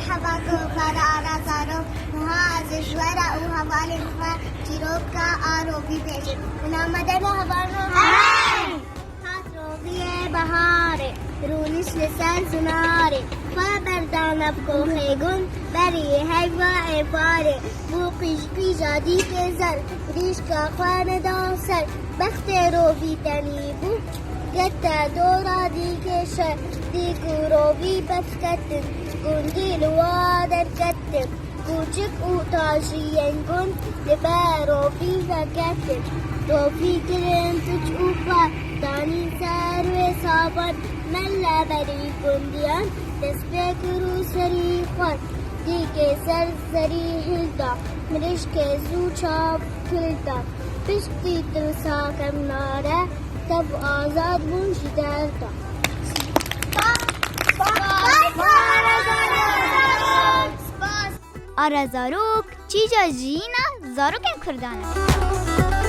مرحبا کو فرارا زارو از جوارا او حوالی خوا چیروک کا آرو بی بیجی اونا مدن حوالو هات روبی بهاره رونش لسر زناره بردان ابکو خیگون بری هیوا ایفاره بو قیش جادی کے زر ریش کا خوان داسر بخت روبی تنیبو گتا دورا دی کے شر دی کو روبی بفکتن گندی لوادر کتن کوچک او تاجین گن لبا روبی فکتن روبی کرن تج اوپا دانی سر و صابن ملا بری گندیان دسپے کرو سری خوان دی کے سر سری ہلتا مرش کے زو چاپ کھلتا پشتی تلسا کرنارا تب آزاد منشی درتا آره زاروک چی جا جینا زاروک کردانه